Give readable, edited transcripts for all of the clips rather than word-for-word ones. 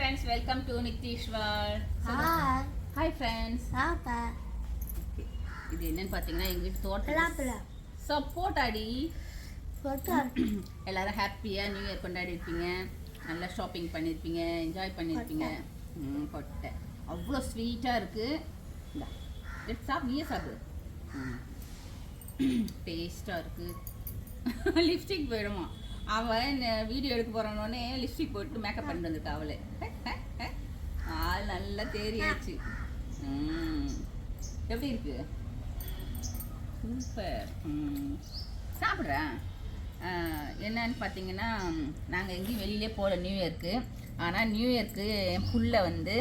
friends, welcome to Nitishwar. Hi friends. இது என்னன்னு பாத்தீங்கன்னா எங்க வீட்டு தோட்டம் சப்போட்டாடி. எல்லாரும் ஹாப்பியா நியூ இயர் கொண்டாடி இருப்பீங்க, நல்லா ஷாப்பிங் பண்ணிருப்பீங்க, என்ஜாய் பண்ணிருப்பீங்க. கொட்டை அவ்வளோ ஸ்வீட்டா இருக்கு. சாப்பிடு, நீயே சாப்பிடு. டேஸ்டா இருக்கு. லிப்ஸ்டிக் போயிடுமா? அவன் வீடியோ எடுக்க போறானோடனே லிப்ஸ்டிக் போட்டு மேக்கப் பண்ணிட்டு வந்துருக்கா அவளே. ஆள் நல்லா தேறியாச்சு. எப்படி இருக்கு? சூப்பர். சாப்பிட்றேன். என்னன்னு பார்த்தீங்கன்னா, நாங்கள் எங்கேயும் வெளியிலே போகல நியூ இயர்க்கு. ஆனால் நியூ இயர்க்கு என் புள்ள வந்து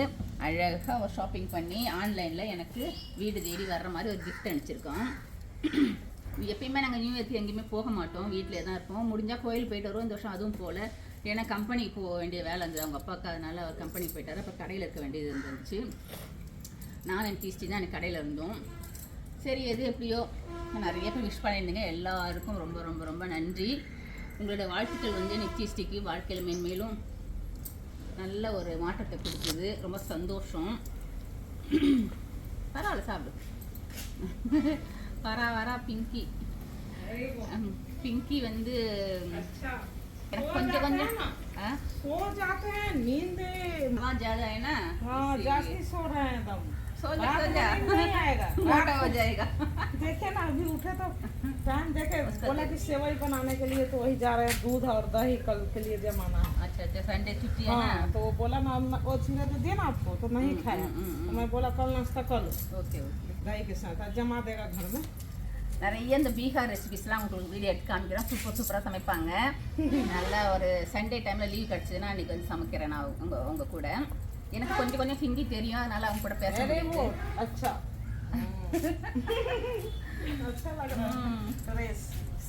அழகாக ஒரு ஷாப்பிங் பண்ணி ஆன்லைனில் எனக்கு வீடு தேடி வர்ற மாதிரி ஒரு கிஃப்ட் அனுப்பிச்சிருக்கோம். எப்பயுமே நாங்கள் நியூ இயர்க்கு எங்கேயுமே போக மாட்டோம், வீட்டிலே தான் இருப்போம். முடிஞ்சால் கோயில் போயிட்டு வருவோம். இந்த வருஷம் அதுவும் போகல, ஏன்னா கம்பெனிக்கு போக வேண்டிய வேலை இருந்தது அவங்க அப்பாவுக்கு. அதனால் அவர் கம்பெனிக்கு போயிட்டார். அப்போ கடையில் இருக்க வேண்டியது இருந்துச்சு. நான் என் டீஸ்டி தான் எனக்கு கடையில் இருந்தோம். சரி, எது எப்படியோ நிறைய பேர் விஷ் பண்ணியிருந்தீங்க. எல்லாருக்கும் ரொம்ப ரொம்ப ரொம்ப நன்றி. உங்களோட வாழ்த்துக்கள் வந்து நித்யஸ்டிக்கு வாழ்க்கையில் மேன்மேலும் நல்ல ஒரு மாற்றத்தை கொடுக்குது. ரொம்ப சந்தோஷம். பரவாயில்ல, சாப்பிடு. வரா பிங்கி. பிங்கி வந்து கொஞ்சம் கொஞ்சம் सो जाते हैं, नींद ज्यादा है ना, जाके सो रहे हैं एकदम। सो जा नहीं आएगा, मोटा हो जाएगा। देखे ना, अभी उठे तो टाइम देखे, बोला कि सेवई बनाने के लिए, तो वही जा रहे हैं। दूध और दही कल के लिए जमाना है। अच्छा, संडे छुट्टी है ना, तो वो बोला ना वो चीज़ें तो देना आपको, तो नहीं खाया। तो मैं बोला कल नाश्ता कर लो। ओके, दही के साथ जमा देगा घर में। நிறைய இந்த பீகார் ரெசிபிஸ்லாம் உங்களுக்கு வீடியோ எடுத்து காமிக்கிறேன். சூப்பராக சமைப்பாங்க. நல்லா ஒரு சண்டே டைமில் லீவ் கிடச்சிதுன்னா அன்றைக்கி வந்து சமைக்கிறேன் நான் உங்கள் கூட. எனக்கு கொஞ்சம் கொஞ்சம் ஹிந்தி தெரியும், அதனால் அவங்க கூட பேசுகிறேன்.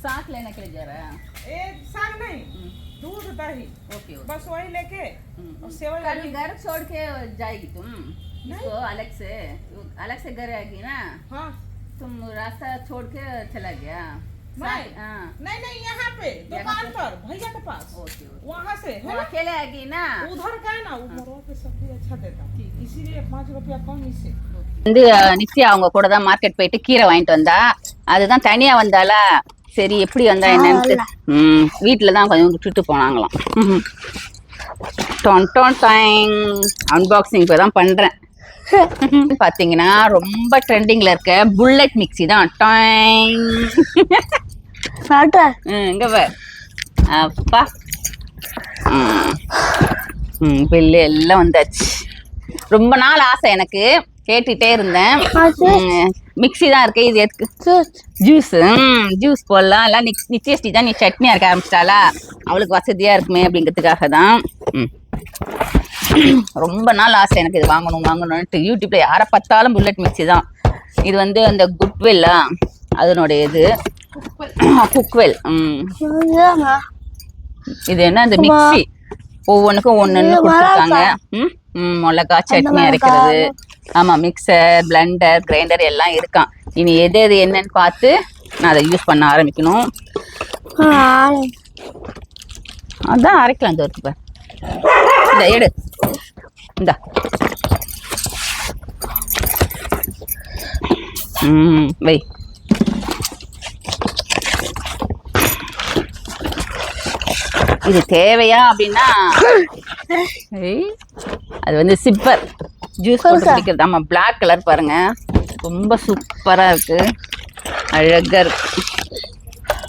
साग लेने के लिए जा रहा है? साग नहीं, दूध दही। ओके, बस वही लेके और सेवई। कल घर छोड़ के जाएगी तुम? इसको अलग से घर आएगी ना? हाँ, तुम रास्ता छोड़ के चला गया? नहीं, यहाँ पे दुकान पर भैया के पास। वहाँ से अकेले आएगी ना? उधर का है ना, उधर पे सब्जी अच्छा देता, इसीलिए 5 रुपया कम इससे। வந்து நித்யா அவங்க கூட தான் மார்க்கெட் போயிட்டு கீரை வாங்கிட்டு வந்தா. அதுதான் தனியா வந்தாலா, சரி எப்படி வந்தா என்னன்னு வீட்டில தான் கொஞ்சம் விட்டுட்டு போனாங்களாம். அன்பாக்சிங் இப்போ தான் பண்றேன். பாத்தீங்கன்னா ரொம்ப ட்ரெண்டிங்ல இருக்க புல்லட் மிக்ஸி தான். இங்க பார் அப்பா, பில்லு எல்லாம் வந்தாச்சு. ரொம்ப நாள் ஆசை எனக்கு, கேட்டுட்டே இருந்தேன். மிக்ஸி தான் இருக்கு, இது எதுக்கு? ஜூஸ் போடலாம். எல்லாம் நித்யஸ்ரீ தான் நீ சட்னி அரைக்க ஆரம்பிச்சிட்டாளா, அவளுக்கு வசதியா இருக்குமே அப்படிங்கிறதுக்காக தான். ரொம்ப நாள் ஆசை எனக்கு இது வாங்கணும்ட்டு. யூடியூப்ல யாரை பார்த்தாலும் புல்லட் மிக்ஸி தான். இது வந்து அந்த குட்வெல்லா அதனுடைய இது, குக்வெல். இது என்ன, அந்த மிக்ஸி ஒவ்வொன்றுக்கும் ஒன்னு கொடுத்துருக்காங்க. மிளகா சட்னி அரைக்கிறது, ஆமா, மிக்சர், பிளெண்டர், கிரைண்டர் எல்லாம் இருக்கான். இனி எது என்னன்னு பார்த்து நான் அதை யூஸ் பண்ண ஆரம்பிக்கணும். அதான் அரைக்கலாம். இந்த இருக்கு பாரு, இந்த எடு, இந்த வை. இது தேவையா அப்படின்னா, அது வந்து சிப்பர் ஜூஸ் போட்டு குடிக்கிறது. ஆமா, பிளாக் கலர் பாருங்க, ரொம்ப சூப்பரா இருக்கு, அழகா இருக்கு,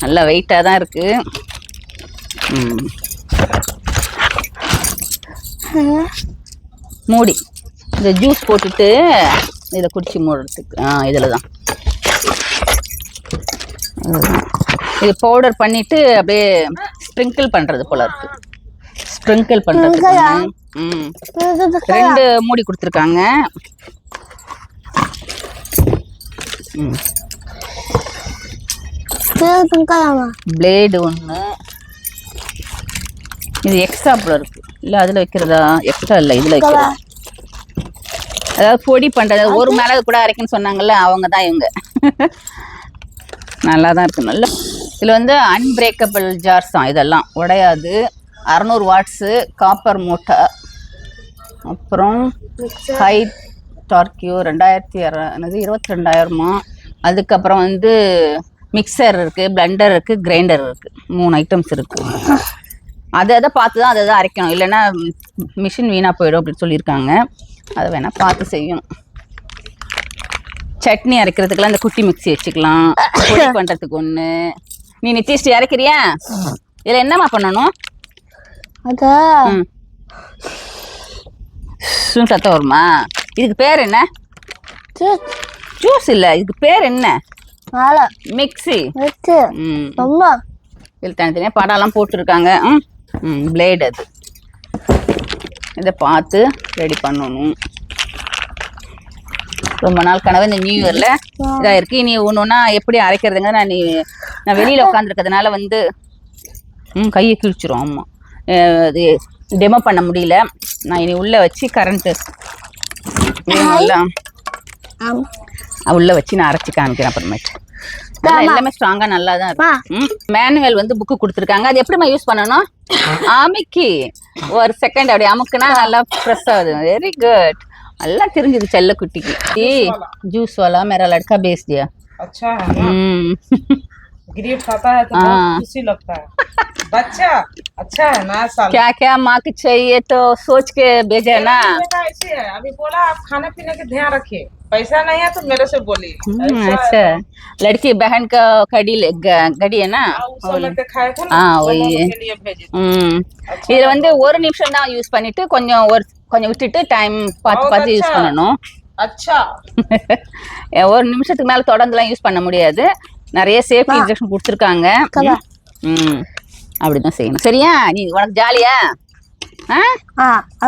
நல்லா வெயிட்டா தான் இருக்கு. மூடி இந்த ஜூஸ் போட்டுட்டு இதை குடிச்சு மூடுறதுக்கு. இதில் தான் இது பவுடர் பண்ணிட்டு அப்படியே ஸ்ப்ரிங்கிள் பண்றது போல இருக்கு. ஸ்ப்ரிங்கிள் பண்றதுக்கு 2 மூடி கொடுத்துருக்காங்க. பிளேடு 1, இது எக்ஸ்ட்ரா போல இருக்கு. இல்ல அதுல வைக்கிறதா? எக்ஸ்ட்ரா இல்ல, இதுல வைக்கிறது. அதாவது பொடி பண்றது, ஒரு மிளகு கூட அரைக்கணும்னு சொன்னாங்கல்ல, அவங்க தான் இவங்க. நல்லா தான் இருக்கு. நல்லா இதில் வந்து அன்பிரேக்கபிள் ஜார்ஸ் தான், இதெல்லாம் உடையாது. 600 வாட்ஸு காப்பர் மூட்டை. அப்புறம் ஹை டார்க்கியோ 22,000 அதுக்கப்புறம் வந்து மிக்சர் இருக்குது, பிளெண்டர் இருக்குது, கிரைண்டர் இருக்குது. 3 ஐட்டம்ஸ் இருக்குது. அதை பார்த்து தான் அதை அரைக்கணும், இல்லைன்னா மிஷின் வீணாக போயிடும் அப்படின்னு சொல்லியிருக்காங்க. அதை வேணால் பார்த்து செய்யணும். சட்னி அரைக்கிறதுக்கெல்லாம் இந்த குட்டி மிக்ஸி வச்சுக்கலாம், பொடி பண்ணுறதுக்கு ஒன்று. நீ நித்திஷ்டி அரைக்கிறியா? இதில் என்னம்மா பண்ணணும்? அதான் சத்தம் வருமா? இதுக்கு பேர் என்ன? ஜூஸ் இல்லை, இதுக்கு பேர் என்ன? மிக்ஸி. இதில் தனித்தனியாக படம்லாம் போட்டிருக்காங்க. பிளேட் அது. இதை பார்த்து ரெடி பண்ணணும். ரொம்ப நாள் கனவு இந்த நியூ இயரில் இதாக இருக்குது. இனி ஒன்று ஒன்றா எப்படி அரைக்கிறதுங்க நான் வெளியில் உட்காந்துருக்கிறதுனால வந்து கையை கிழிச்சிரும். ஆமாம், அது டெமோ பண்ண முடியல. நான் இனி உள்ளே வச்சு கரண்ட்டு உள்ளே வச்சு நான் அரைச்சி காமிக்கிறேன் அப்புறமேட்டு. எல்லாமே ஸ்ட்ராங்காக நல்லா தான் இருக்கு. மேனுவல் வந்து புக்கு கொடுத்துருக்காங்க. அது எப்படிமா யூஸ் பண்ணணும்? அமுக்கி ஒரு செகண்ட் அப்படி அமுக்குனா நல்லா ஃப்ரெஷ் ஆகுது. Very good. நல்லா தெரிஞ்சது செல்ல குட்டிக்கு. जूस वाला मेरा लड़का बेच दिया. अच्छा है ना? ग्रेप खाता है तो बहुत खुशी लगता है. बच्चा अच्छा है ना? साल क्या क्या माँ की चाहिए तो सोच के भेजे ना. ऐसे है, अभी बोला आप खाने पीने के ध्यान रखिए, पैसा नहीं है तो मेरे से बोलिए. अच्छा, लड़की बहन का गड़ी है ना, खाए थे ना, वही. இதுல வந்து 1 நிமிஷம் தான் யூஸ் பண்ணிட்டு கொஞ்சம் விட்டுட்டு டைம் பார்த்து யூஸ் பண்ணணும். அச்சா. 1 நிமிஷத்துக்கு மேல தொடர்ந்துலாம் யூஸ் பண்ண முடியாது. நிறைய சேஃப்டி இன்ஸ்ட்ரக்ஷன் கொடுத்துருக்காங்க. அப்படிதான் செய்யணும். சரியா? நீ உனக்கு ஜாலியா?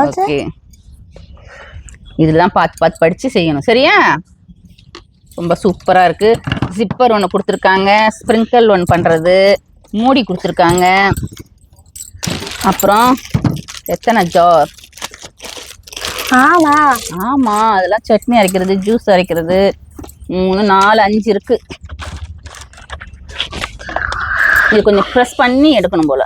ஓகே. இதுதான் பார்த்து படிச்சு செய்யணும். சரியா? ரொம்ப சூப்பரா இருக்கு. ஜிப்பர் ஒன்று கொடுத்துருக்காங்க, ஸ்ப்ரிங்கிள் ஒன்று பண்றது, மூடி கொடுத்துருக்காங்க. அப்புறம் எத்தனை ஜார்? ஆமா, அதெல்லாம் சட்னி அரைக்கிறது, ஜூஸ் அரைக்கிறது. 3 4 5 இருக்கு. இது கொஞ்சம் ப்ரெஸ் பண்ணி எடுக்கணும் போல.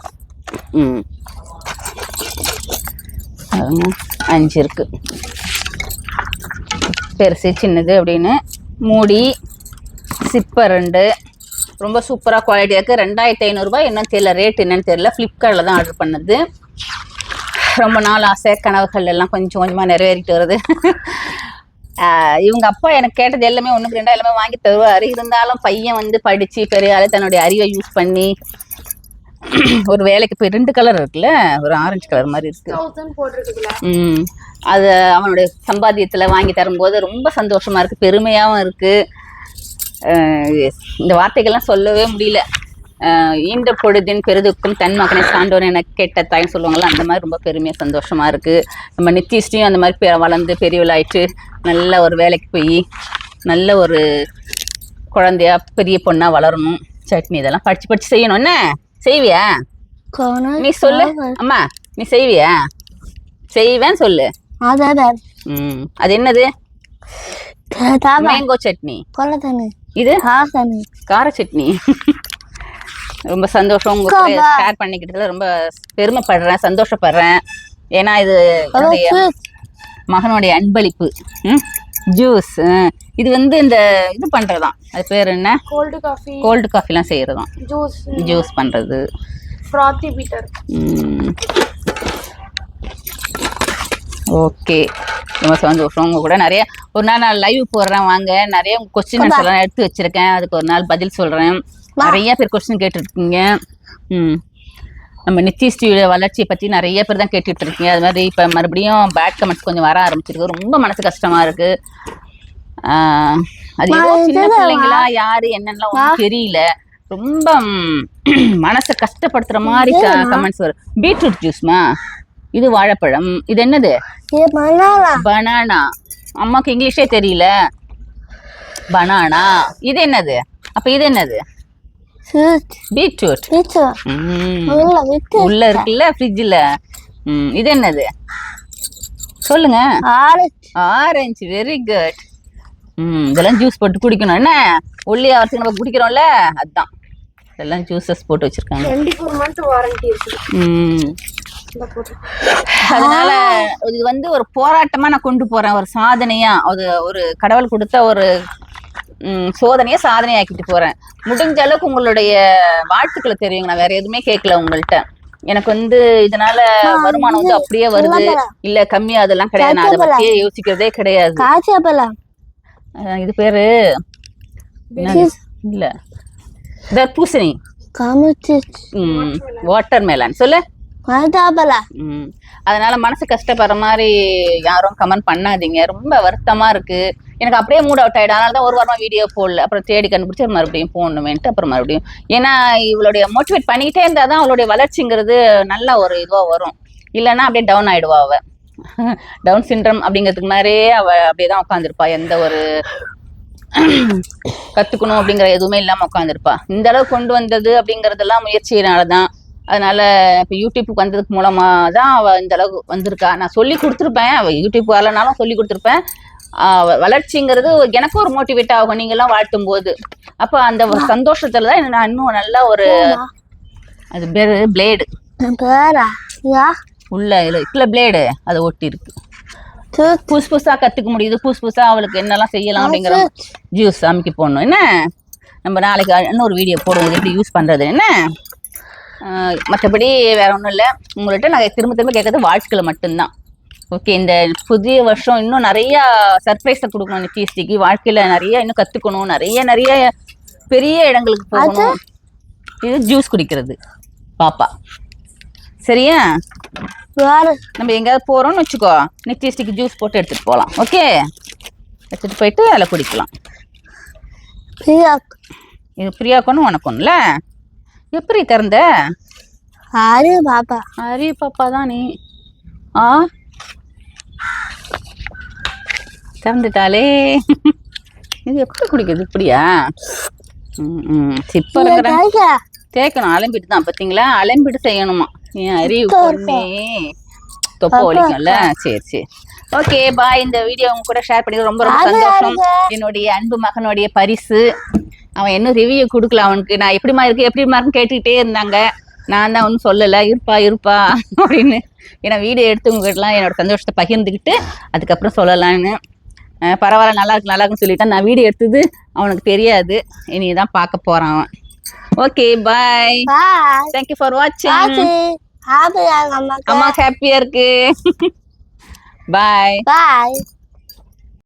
5 இருக்கு. பெருசு சின்னது அப்படின்னு. மூடி, சிப்பர் 2. ரொம்ப சூப்பராக குவாலிட்டியாக இருக்குது. 2,500 ரூபாய். என்னன்னு தெரியல, ரேட் என்னன்னு தெரியல. ஃப்ளிப்கார்ட்டில் தான் ஆர்டர் பண்ணது. ரொம்ப நாள் ஆசை கனவுகள் எல்லாம் கொஞ்சம் கொஞ்சமாக நிறைவேறிட்டு வருது. இவங்க அப்பா எனக்கு கேட்டது எல்லாமே 1க்கு 2 எல்லாமே வாங்கி தருவார். இருந்தாலும் பையன் வந்து படித்து பெரிய ஆளு தன்னுடைய அறிவை யூஸ் பண்ணி ஒரு வேலைக்கு போய் 2 கலர் இருக்குல்ல, ஒரு ஆரஞ்சு கலர் மாதிரி இருக்கு. அது அவனுடைய சம்பாத்தியத்தில் வாங்கி தரும்போது ரொம்ப சந்தோஷமா இருக்கு, பெருமையாகவும் இருக்கு. இந்த வார்த்தைகள்லாம் சொல்லவே முடியல. ஈண்ட பொழுதின் பெருதுக்கும் தன் மகனை சான்றோன்னு எனக்கு கேட்ட தாய்ன்னு சொல்லுவாங்கள்ல, அந்த மாதிரி ரொம்ப பெருமையாக சந்தோஷமாக இருக்குது. நம்ம நித்திஷ்டையும் அந்த மாதிரி வளர்ந்து பெரியவளாயிட்டு நல்ல ஒரு வேலைக்கு போய் நல்ல ஒரு குழந்தையா பெரிய பொண்ணாக வளரணும். சட்னி இதெல்லாம் படித்து செய்யணும். என்ன செய்வியா? நீ சொல்லு அம்மா, நீ செய்வியா? செய்வேன்னு சொல்லு. அது என்னது? மேங்கோ சட்னி. இது கார சட்னி. ரொம்ப சந்தோஷம் உங்க கூட ஷேர் பண்ணிக்கிட்டதுல ரொம்ப பெருமைப்படுறேன், சந்தோஷப்படுறேன். ஏன்னா இது என்னுடைய மகனுடைய அன்பளிப்பு. ஜூஸ். இது வந்து இந்த இது பண்றதுதான், அது பேர் என்ன? கோல்டு காஃபிலாம் செய்யறதுதான். ஜூஸ் பண்றது. ஓகே, ரொம்ப சந்தோஷம். உங்க கூட நிறைய ஒரு நாள் நான் லைவ் போடுறேன் வாங்க. நிறைய உங்க கொஸ்டின்ஸ் எல்லாம் எடுத்து வச்சிருக்கேன், அதுக்கு ஒரு நாள் பதில் சொல்றேன். நிறைய பேர் கொஸ்டின் கேட்டுருக்கீங்க. நம்ம நித்திஷ்டியோட வளர்ச்சியை பற்றி நிறைய பேர் தான் கேட்டுட்டு இருக்கீங்க. அது மாதிரி இப்போ மறுபடியும் பேட் கமெண்ட்ஸ் கொஞ்சம் வர ஆரம்பிச்சிருக்கு. ரொம்ப மனசு கஷ்டமா இருக்கு. அது ஏதோ சின்ன பிள்ளைங்களா யாரு என்னன்னா ஒன்றும் தெரியல. ரொம்ப மனசை கஷ்டப்படுத்துற மாதிரி கமெண்ட்ஸ் வரும். பீட்ரூட் ஜூஸ்மா, இது வாழைப்பழம், இது என்னது? பனானா. அம்மாக்கு இங்கிலீஷே தெரியல. பனானா. இது என்னது? அப்ப இது என்னது? பீட்ரூட். உள்ள இருக்குல்ல ஃப்ரிட்ஜ்ல. இது என்னது சொல்லுங்க? ஆரஞ்சு. Very good. இதெல்லாம் ஜூஸ் போட்டு குடிக்கணும். என்ன ஒல்லி ஆகிறதுக்கு நம்ம குடிக்கிறோம்ல, அதுதான். இதெல்லாம் ஜூஸஸ் போட்டு வச்சிருக்காங்க. 24 month வாரண்டி இருக்கு. அதனால இது வந்து ஒரு போராட்டமா நான் கொண்டு போறேன், ஒரு சாதனையா, அது ஒரு கடவுள் கொடுத்த ஒரு சோதனையா சாதனையாக்கிட்டு போறேன். முடிஞ்ச அளவுக்கு உங்களுடைய வாழ்த்துக்களை தெரியுங்க. நான் வேற எதுவுமே கேட்கல உங்கள்கிட்ட. எனக்கு வந்து இதனால வருமானம் வந்து அப்படியே வருது இல்ல கம்மியா, அதெல்லாம் கிடையாது. நான் அதை பத்தியே யோசிக்கிறதே கிடையாது. இது பேரு இல்ல தர்பூசணி, வாட்டர் மேலான் சொல்லு. அதனால மனசு கஷ்டப்படுற மாதிரி யாரும் கமெண்ட் பண்ணாதீங்க. ரொம்ப வருத்தமா இருக்கு எனக்கு. அப்படியே மூட் அவுட் ஆயிடும். அதனாலதான் ஒரு வாரமா வீடியோ போடல. அப்புறம் தேடி கண்டுபிடிச்சு மறுபடியும் போடணுமேன்ட்டு அப்புறம் மறுபடியும். ஏன்னா இவளுடைய மோட்டிவேட் பண்ணிக்கிட்டே இருந்தாதான் அவளுடைய வளர்ச்சிங்கிறது நல்ல ஒரு இதுவா வரும். இல்லைன்னா அப்படியே டவுன் ஆயிடுவா அவ. டவுன் சிண்ட்ரம் அப்படிங்கிறதுக்கு மாதிரியே அவ அப்படியேதான் உட்காந்துருப்பா. எந்த ஒரு கத்துக்கணும் அப்படிங்கிற எதுவுமே இல்லாம உட்காந்துருப்பா. இந்த அளவு கொண்டு வந்தது அப்படிங்கறதெல்லாம் முயற்சியினாலதான். அதனால இப்ப யூடியூப்புக்கு வந்ததுக்கு மூலமா தான் அவ இந்த அளவுக்கு வந்திருக்கா. நான் சொல்லி கொடுத்துருப்பேன், அவ யூடியூப் வரலனாலும் சொல்லி கொடுத்துருப்பேன். வளர்ச்சிங்கிறது எனக்கும் ஒரு மோட்டிவேட் ஆகும் நீங்க எல்லாம் வாழ்த்தும் போது. அப்ப அந்த சந்தோஷத்துலதான் நான் இன்னும் நல்ல ஒரு, அது பேரு பிளேடு உள்ள இல்ல பிளேடு அது ஒட்டி இருக்கு. புதுசு புதுசா கத்துக்க முடியுது. புதுசு புதுசா அவளுக்கு என்னெல்லாம் செய்யலாம் அப்படிங்கிற ஜூஸ் அமைக்க போடணும். என்ன நம்ம நாளைக்கு இன்னொரு வீடியோ போடுவோம் எப்படி யூஸ் பண்றது என்ன. மற்றபடி வேற ஒன்றும் இல்லை. உங்கள்கிட்ட நான் திரும்ப திரும்ப கேட்கறது வாழ்த்துக்களை மட்டும்தான். ஓகே, இந்த புதிய வருஷம் இன்னும் நிறைய சர்ப்ரைஸை கொடுக்கணும் நித்யஸ்ரீக்கு. வாழ்க்கையில நிறைய இன்னும் கத்துக்கணும், நிறைய பெரிய இடங்களுக்கு போகணும். இது ஜூஸ் குடிக்கிறது பாப்பா, சரியா? நம்ம எங்கேயாவது போறோம்னு வச்சுக்கோ, நித்யஸ்ரீக்கு ஜூஸ் போட்டு எடுத்துட்டு போகலாம். ஓகே, எடுத்துட்டு போயிட்டு அதில் குடிக்கலாம். இது பிரியாக்கணும் உனக்கு ஒண்ணுல. எப்படி திறந்த? அரி பாப்பா தான் நீ. திறந்துட்டாலே. இது எப்படி குடிக்குது இப்படியா? சிப்ப தேய்க்கணும். அலம்பிட்டு தான் பார்த்தீங்களா, அலம்பிட்டு செய்யணுமா. ஏன் அறிவு பொண்ணே தொப்பை ஒழிக்கும்ல. சரி ஓகே பாய். இந்த வீடியோ உங்க கூட ஷேர் பண்ணி ரொம்ப ரொம்ப சந்தோஷம். என்னுடைய அன்பு மகனுடைய பரிசு. அவன் இன்னும் ரிவ்யூ கொடுக்கல. அவனுக்கு நான் எப்படிமா இருக்குன்னு கேட்டுக்கிட்டே இருந்தாங்க. நான் தான் ஒன்றும் சொல்லலை, இருப்பா அப்படின்னு. ஏன்னா வீடியோ எடுத்து உங்ககிட்டலாம் என்னோட சந்தோஷத்தை பகிர்ந்துக்கிட்டு அதுக்கப்புறம் சொல்லலான்னு. பரவாயில்ல, நல்லா இருக்குன்னு சொல்லிட்டா. நான் வீடியோ எடுத்தது அவனுக்கு தெரியாது, இனிதான் பார்க்க போறான் அவன். Okay bye. தேங்க்யூ ஃபார் வாட்சிங். அம்மா ஹாப்பியா இருக்கு. பாய்.